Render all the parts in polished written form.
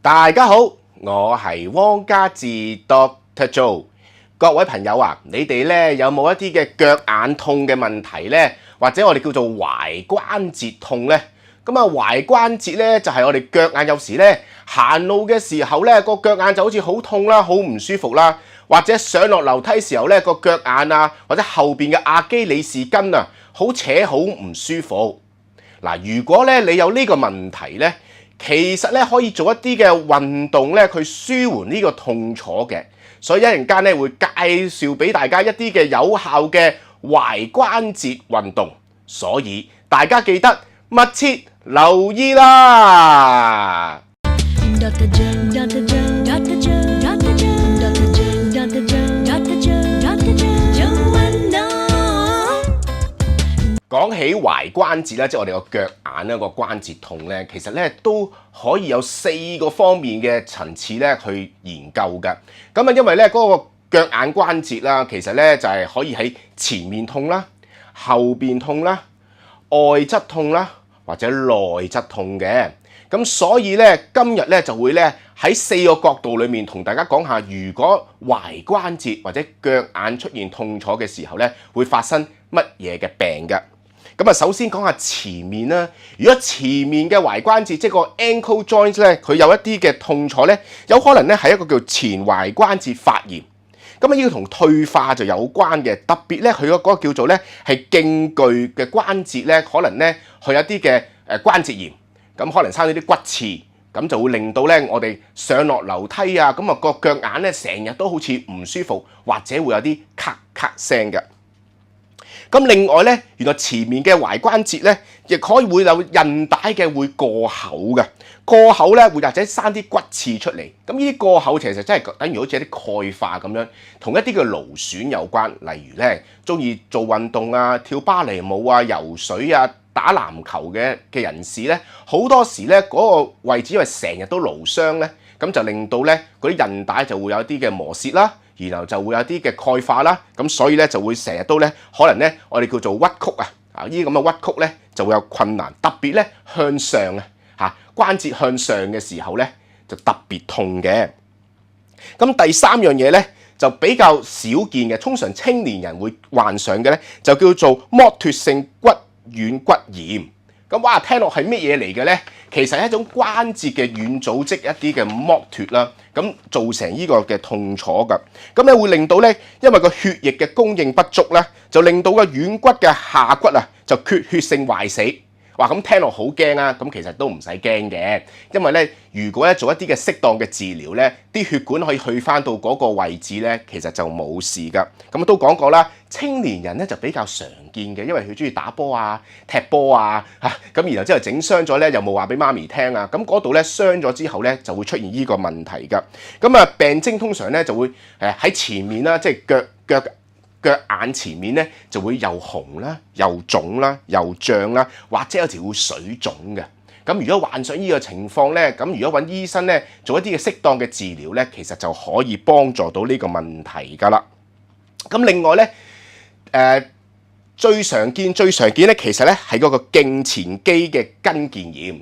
大家好，我係汪家志 Dr. Joe。各位朋友啊，你哋咧有冇一啲嘅腳眼痛嘅問題呢？或者我哋叫做踝關節痛呢？咁啊，踝關節咧就係我哋腳眼有時咧行路嘅時候咧個腳眼就好似好痛啦，好唔舒服啦，或者上落樓梯時候咧個腳眼啊，或者後邊嘅阿基里士根啊，好扯好唔舒服。嗱，如果咧你有呢個問題咧，其實咧可以做一啲嘅運動咧，去舒緩呢個痛楚嘅。所以一陣間咧會介紹俾大家一啲嘅有效嘅踝關節運動，所以大家記得密切留意啦。講起踝關節咧，即係我哋個腳眼咧個關節痛咧，其實咧都可以有4個方面嘅層次咧去研究嘅。咁啊，因為咧嗰個腳眼關節啦，其實咧就係可以喺前面痛啦、後邊痛啦、外側痛啦，或者內側痛嘅。咁所以咧今日咧就會咧喺4個角度裏面同大家講下，如果踝關節或者腳眼出現痛楚嘅時候咧，會發生乜嘢嘅病嘅。咁啊，首先講下前面啦。如果前面嘅踝關節，即係個 ankle joint 咧，佢有一啲嘅痛楚咧，有可能咧係一個叫前踝關節發炎。咁啊，呢個同退化就有關嘅。特別咧，佢嗰個叫做咧係徑距嘅關節咧，可能咧佢有啲嘅關節炎，咁可能生咗啲骨刺，咁就會令到咧我哋上落樓梯啊，咁啊個腳眼咧成日都好似唔舒服，或者會有啲咔咔聲嘅。咁另外咧，原來前面嘅踝關節咧，亦可以會有韌帶嘅會過厚嘅，過厚咧會或者生啲骨刺出嚟。咁呢啲過厚其實真係等於好似一啲鈣化咁樣，同一啲嘅勞損有關。例如咧，中意做運動啊、跳芭蕾舞啊、游水啊、打籃球嘅人士咧，好多時咧嗰個位置因為成日都勞傷咧，咁就令到咧嗰啲韌帶就會有啲嘅磨蝕啦。然後就會有啲嘅鈣化啦，咁所以咧就會成日都咧可能咧我哋叫做屈曲啊，呢啲咁嘅屈曲咧就會有困難，特別咧向上啊關節向上嘅時候咧就特別痛嘅。咁第3樣嘢咧就比較少見嘅，通常青年人會患上嘅咧就叫做剝脫性骨軟骨炎。咁哇，聽落係乜嘢嚟嘅咧？其實係一種關節嘅軟組織一啲嘅剝脫啦，咁造成呢個嘅痛楚㗎。咁咧會令到咧，因為個血液嘅供應不足咧，就令到個軟骨嘅下骨啊就缺血性壞死。哇！咁聽落好驚啊！咁其實都唔使驚嘅，因為咧，如果咧做一啲嘅適當嘅治療咧，啲血管可以去翻到嗰個位置咧，其實就冇事噶。咁都講過啦，青年人咧就比較常見嘅，因為佢中意打波啊、踢波啊嚇，咁然後之後整傷咗咧，又冇話俾媽咪聽啊，咁嗰度咧傷咗之後咧就會出現呢個問題噶。咁啊，病徵通常咧就會喺前面啦，即係腳眼前面咧就會又紅啦、又腫啦、又脹啦，或者有時會水腫嘅。咁如果患上呢個情況咧，咁如果揾醫生咧做一啲嘅適當嘅治療咧，其實就可以幫助到呢個問題㗎啦。咁另外咧，最常見咧，其實咧係嗰個脛前肌嘅筋腱炎。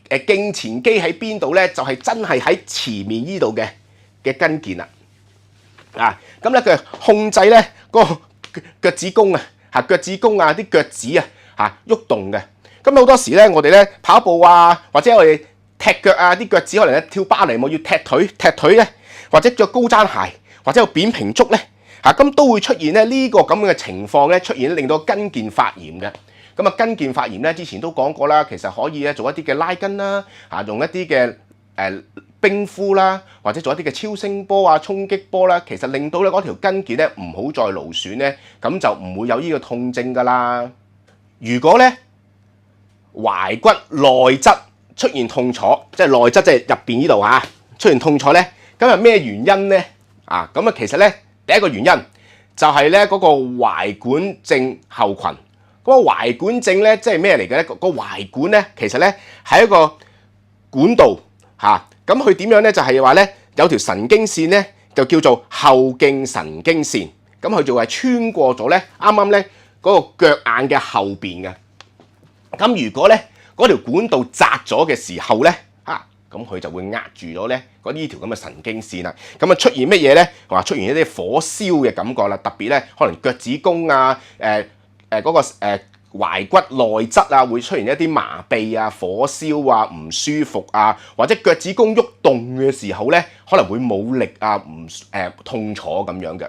脛前肌喺邊度咧？就係真係喺前面呢度嘅筋腱啦。咁咧佢控制咧嗰個腳趾公啊，腳趾公啊啲腳趾啊喐動嘅。咁好多時咧，我哋咧跑步啊，或者我哋踢腳啊，啲腳趾可能咧跳芭蕾舞要踢腿咧，或者着高踭鞋，或者有扁平足咧，咁都會出現咧呢個咁嘅情況咧出現，令到筋腱發炎嘅。咁啊筋腱發炎咧，之前都講過啦，其實可以咧做一啲嘅拉筋啦，用一啲嘅冰敷啦，或者做一啲嘅超聲波啊、衝擊波啦，其實令到咧嗰條筋腱咧唔好再勞損咧，咁就唔會有呢個痛症噶啦。如果咧踝骨內側出現痛楚，即係內側即係入邊呢度出現痛楚咧，咁係咩原因咧？咁其實咧第一個原因就係咧嗰個踝管症候群。嗰個踝管症咧即係咩嚟嘅咧？個踝管咧其實咧係一個管道咁佢點樣咧？就係話咧有條神經線咧就叫做後徑神經線，咁佢就係穿過咗咧啱啱咧嗰個腳眼嘅後邊嘅。咁如果咧嗰條管道窄咗嘅時候咧，咁佢就會壓住咗咧呢條咁嘅神經線啦。咁啊出現乜嘢咧？話出現一啲火燒嘅感覺啦，特別咧可能腳趾公啊、嗰個踝骨內側啊，會出現一啲麻痹啊、火燒啊、唔舒服啊，或者腳趾公喐動嘅時候咧，可能會冇力啊、痛楚咁樣嘅。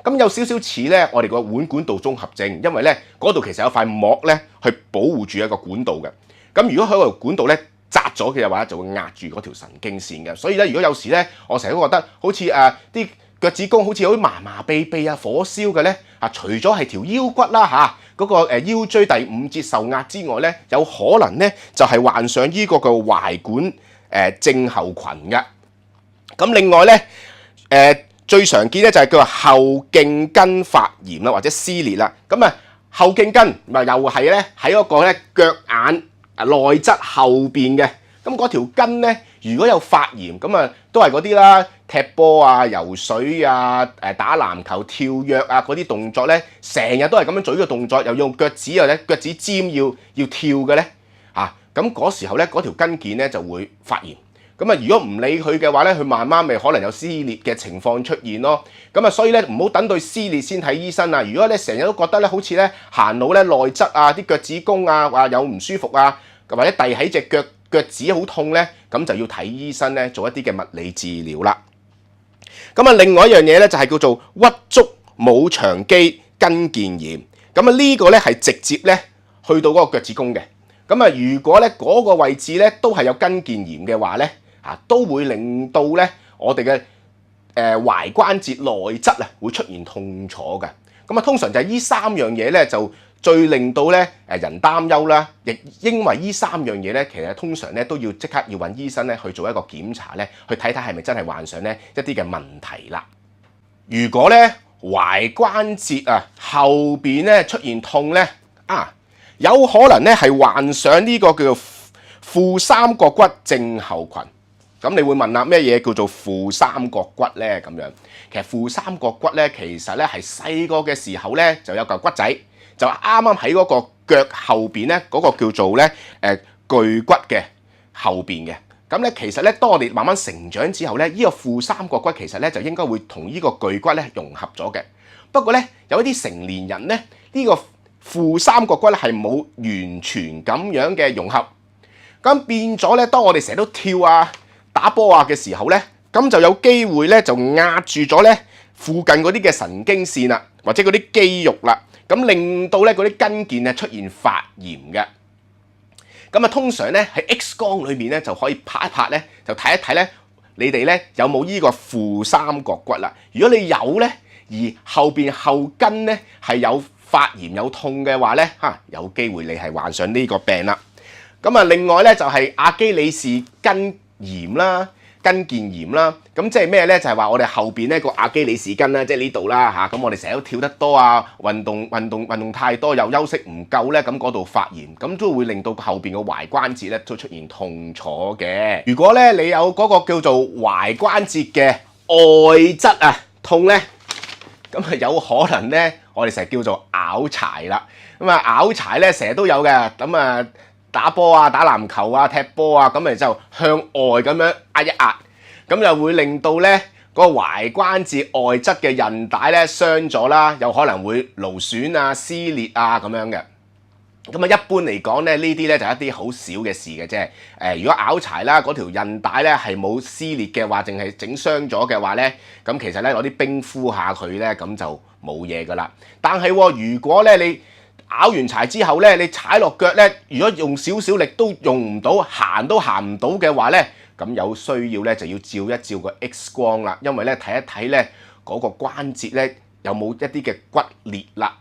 咁有少少似咧我哋個腕管道綜合症，因為咧嗰度其實有塊膜咧去保護住一個管道嘅。咁如果喺個管道咧窄咗嘅話，就會壓住嗰條神經線嘅。所以咧，如果有時咧，我成日都覺得好似啲腳趾公好似有啲麻麻痹痹啊、火燒嘅咧除咗係條腰骨啦嗰個腰椎第5節受壓之外咧，有可能咧就係患上呢個嘅踝管症候群嘅。咁另外咧最常見咧就係叫做後徑筋發炎啦，或者撕裂啦。咁後徑筋咪又係咧喺嗰個咧腳眼內側後邊嘅。咁嗰條筋咧，如果有發炎，咁都係嗰啲啦，踢波啊、游水啊、打籃球、跳躍啊嗰啲動作咧，成日都係咁樣做呢個動作，又用腳趾又咧腳趾尖要跳嘅咧咁嗰時候咧嗰條筋腱咧就會發炎。咁如果唔理佢嘅話咧，佢慢慢咪可能有撕裂嘅情況出現咯。咁所以咧唔好等到撕裂先睇醫生啊。如果你成日都覺得咧好似咧行路咧內側啊啲腳趾公啊話有唔舒服啊，或者遞喺隻腳趾好痛咧，咁就要睇醫生咧做一啲嘅物理治療啦。咁另外一樣嘢咧就係叫做屈足拇長肌筋腱炎。咁呢個咧係直接咧去到嗰個腳趾公嘅。咁如果咧嗰個位置咧都係有筋腱炎嘅話咧，都會令到咧我哋嘅踝關節內側會出現痛楚嘅。通常就係呢3樣嘢咧就最令到咧人擔憂啦。亦因為呢3樣嘢咧，其實通常咧都要即刻要揾醫生咧去做一個檢查咧，去睇睇係咪真係患上咧一啲嘅問題啦。如果咧踝關節後邊咧出現痛咧有可能咧係患上呢個叫做負三角骨症候群。咁你會問啦，咩嘢叫做負三角骨咧？咁樣其實負三角骨咧，其實咧係細個嘅時候咧就有嚿骨仔，就啱啱喺嗰個腳後邊咧嗰個叫做咧巨骨嘅後邊嘅。咁咧其實咧當我哋慢慢成長之後咧，呢個負三角骨其實咧就應該會同呢個巨骨咧融合咗嘅。不過咧有一啲成年人咧呢個負三角骨咧係冇完全咁樣嘅融合，咁變咗咧當我哋成日都跳打波嘅時候咧，咁就有機會咧就壓住咗咧附近嗰啲嘅神經線啦，或者嗰啲肌肉啦，咁令到咧嗰啲筋腱出現發炎嘅。咁通常咧喺 X 光裏面咧就可以拍一拍咧，就睇一睇咧你哋咧有冇呢個負三角骨啦。如果你有咧，而後邊後筋咧係有發炎有痛嘅話咧，有機會你係患上呢個病啦。另外咧就係阿基里氏筋炎啦、筋腱炎啦，咁即係咩咧？就係話我哋後邊咧個阿基里氏筋啦，即係呢度啦咁我哋成日都跳得多運動太多又休息唔夠咧，咁嗰度發炎，咁都會令到後邊個踝關節咧都出現痛楚嘅。如果咧你有嗰個叫做踝關節嘅外側痛咧，咁有可能咧我哋成日叫做拗柴啦。拗柴咧成日都有嘅，咁打波打籃球踢波咁就向外咁樣壓一壓，咁就會令到咧嗰個踝關節外側嘅韌帶咧傷咗啦，有可能會勞損撕裂咁樣嘅。一般嚟講咧，呢啲咧就一啲好少嘅事嘅啫。如果拗柴啦，嗰條韌帶咧係冇撕裂嘅話，淨係整傷咗嘅話咧，咁其實咧攞啲冰敷下佢咧，咁就冇嘢噶啦。但係如果咧你拗完柴之後咧，你踩落腳咧，如果用少少力都用唔到，行都行唔到嘅話咧，咁有需要咧就要照一照個 X 光啦，因為咧睇一睇咧嗰個關節咧有冇一啲嘅骨裂啦。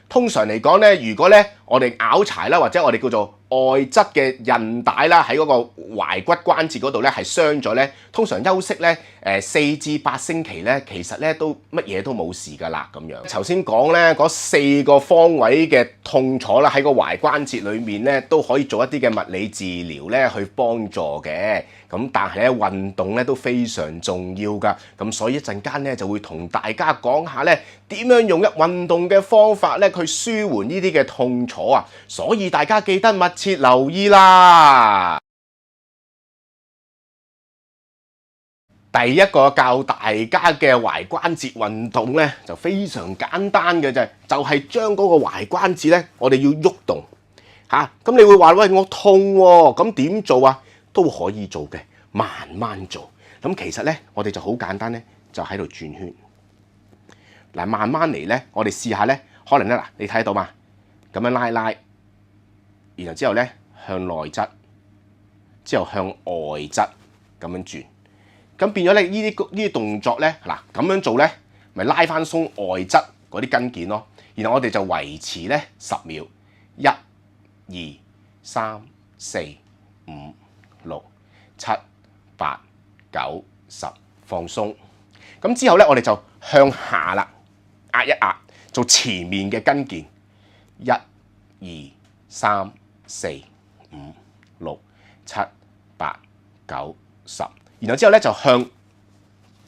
通常嚟講咧，如果咧我哋拗柴啦，或者我哋叫做外側嘅韌帶啦，喺嗰個踝骨關節嗰度咧係傷咗咧，通常休息咧4至8星期咧，其實咧都乜嘢都冇事噶啦咁樣。頭先講咧嗰4個方位嘅痛楚啦，喺個踝關節裏面咧都可以做一啲嘅物理治療咧去幫助嘅。咁但係咧運動咧都非常重要噶，咁所以一陣間咧就會同大家講下咧點樣用運動嘅方法咧去舒緩呢啲嘅痛楚所以大家記得密切留意啦。第一個教大家嘅踝關節運動咧，就非常簡單嘅啫，就係將嗰個踝關節咧，我哋要喐動嚇。咁你會話喂，我痛喎，咁點做啊？都可以做嘅，慢慢做。咁其實咧，我哋就好簡單咧，就喺度轉圈。嗱，慢慢嚟咧，我哋試下咧，可能咧嗱，你睇到嘛？咁樣拉，然後之後咧向內側，之後向外側咁樣轉。咁變咗咧，呢啲動作咧，嗱咁樣做咧，咪拉翻鬆外側嗰啲筋腱咯。然後我哋就維持咧10秒，1、2、3、4、5、6、7、8、9、10，放鬆。咁之後咧，我哋就向下啦，壓一壓，做前面嘅筋腱，1、2、3、4、5、6、7、8、9、10。然後之後咧就向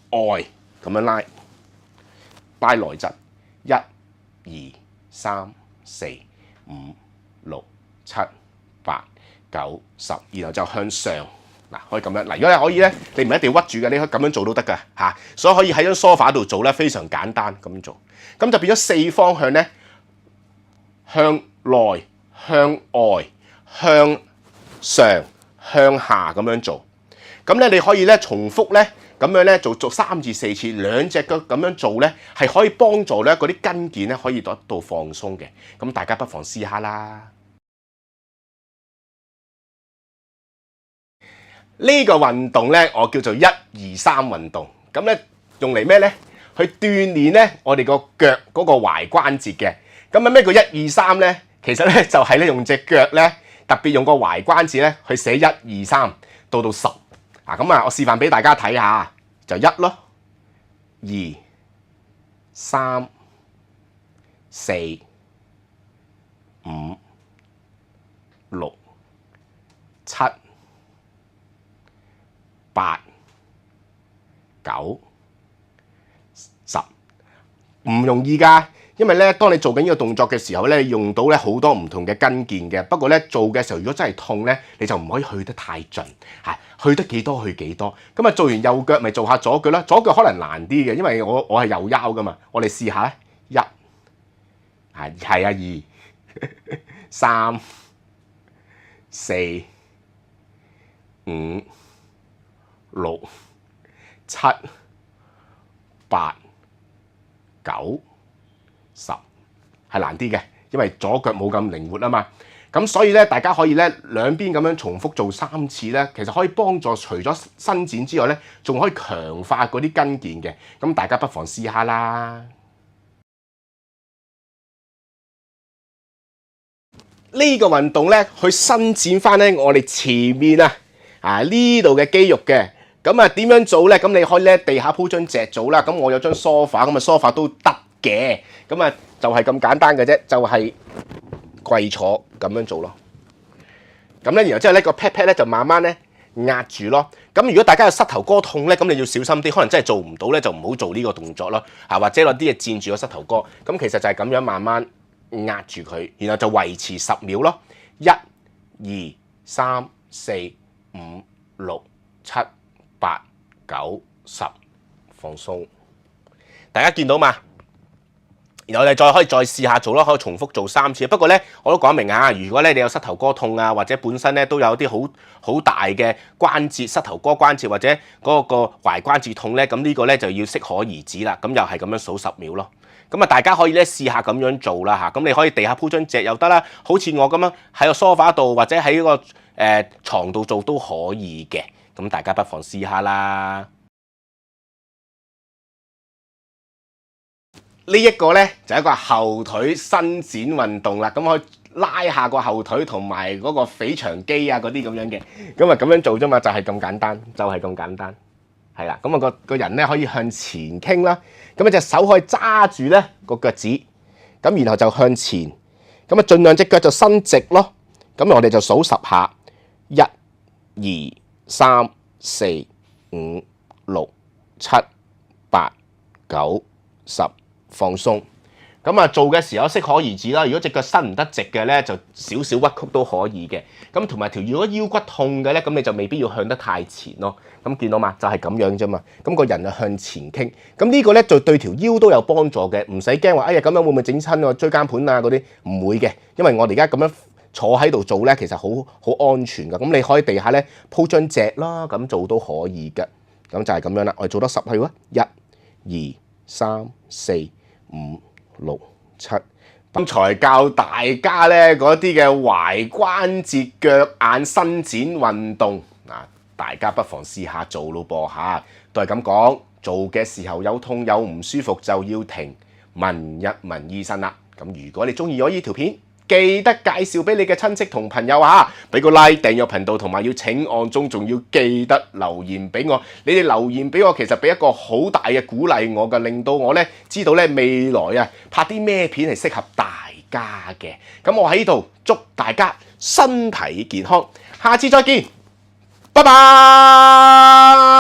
外咁樣拉內側，1、2、3、4、5、6、7、8、9、10，然後就向上嗱，可以咁樣嗱。如果你可以咧，你唔一定要屈住嘅，你可以咁樣做都得㗎嚇。所以可以喺張梳化度做咧，非常簡單咁樣做。咁就變咗4方向咧，向內、向外、向上、向下咁樣做。咁咧，你可以咧重複咧咁樣咧做3至4次，兩隻腳咁樣做咧，係可以幫助咧嗰啲筋腱咧可以得到放鬆嘅。咁大家不妨試下啦。呢個運動咧，我叫做1、2、3運動。咁咧用嚟咩咧？去鍛鍊咧我哋個腳嗰個踝關節嘅。咁啊咩叫1、2、3咧？其實咧就係咧用隻腳咧，特別用個踝關節咧去寫1、2、3到10。咁啊，我示範俾大家睇下，就1咯、2、3、4、5、6、7、8、9、10，唔容易㗎。因為咧，當你做緊呢個動作嘅時候咧，用到咧好多唔同嘅筋腱嘅。不過咧，做嘅時候如果真係痛咧，你就唔可以去得太盡嚇，去得幾多去幾多。咁啊，做完右腳咪做下左腳啦。左腳可能難啲嘅，因為我係右腰噶嘛。我哋試下1，係啊2、3、4、5、6、7、8、9、10，係難啲嘅，因為左腳冇咁靈活啊嘛。咁所以咧，大家可以咧兩邊咁樣重複做3次咧，其實可以幫助除咗伸展之外咧，仲可以強化嗰啲筋腱嘅。咁大家不妨試下啦。呢個運動咧，去伸展翻咧我哋前面呢度嘅肌肉嘅。咁啊點樣做咧？咁你可以咧地下鋪張席做啦。咁我有張梳化，咁啊梳化都得嘅。咁啊就係咁簡單嘅啫，就係跪坐咁樣做咯。咁咧，然後之後咧個 pat pat 咧就慢慢咧壓住咯。咁如果大家有膝頭哥痛咧，咁你要小心啲，可能真係做唔到咧，就唔好做呢個動作咯。或者攞啲嘢墊住個膝頭哥。咁其實就係咁樣慢慢壓住佢，然後就維持10秒咯。1、2、3、4、5、6、7、8、9、10，放鬆。大家見到嘛？然後你可以再試下做咯，可以重複做3次。不過咧，我都講明啊，如果咧你有膝頭哥痛啊，或者本身咧都有啲好大嘅關節、膝頭哥關節或者嗰個踝關節痛咧，咁呢個咧就要適可而止啦。咁又係咁樣數10秒咯。咁啊，大家可以咧試下咁樣做啦嚇。咁你可以地下鋪張席又得啦，好似我咁樣喺個梳化度或者喺個牀度做都可以嘅。咁大家不妨試下啦。呢一個咧就係一個後腿伸展運動啦，咁可以拉下個後腿同埋嗰個腓腸肌啊嗰啲咁樣嘅，咁啊咁樣做啫嘛，就係咁簡單，就係咁簡單，係啦，咁啊個人咧可以向前傾啦，咁啊隻手可以揸住咧個腳趾，咁然後就向前，咁啊盡量隻腳就伸直咯，咁我哋就數10下，1、2、3、4、5、6、7、8、9、10。放鬆，咁啊做嘅時候適可而止啦。如果隻腳伸唔得直嘅咧，就少少屈曲都可以嘅。咁同埋如果腰骨痛嘅咧，咁你就未必要向得太前咯。咁見到嘛，就係咁樣啫嘛。咁個人就向前傾。咁呢個咧就對條腰都有幫助嘅，唔使驚話，哎呀咁樣會唔會整親個椎間盤啊嗰啲？唔會嘅，因為我哋而家咁樣坐喺度做咧，其實好安全㗎。咁你可以地下咧鋪張席啦，咁做都可以嘅。咁就係咁樣啦。我哋做多10去喎，1、2、3、4、5、6、7。剛才教大家咧嗰啲嘅踝關節腳眼伸展運動，大家不妨試下做咯噃嚇。都係咁講，做嘅時候有痛有唔舒服就要停，問一問醫生啦。咁如果你中意咗呢條片，記得介紹俾你嘅親戚同朋友嚇，俾個 like 訂閱頻道，同埋要請按鐘，仲要記得留言俾我。你哋留言俾我，其實俾一個好大嘅鼓勵我嘅，令到我咧知道咧未來啊拍啲咩片係適合大家嘅。咁我喺呢度祝大家身體健康，下次再見，拜拜。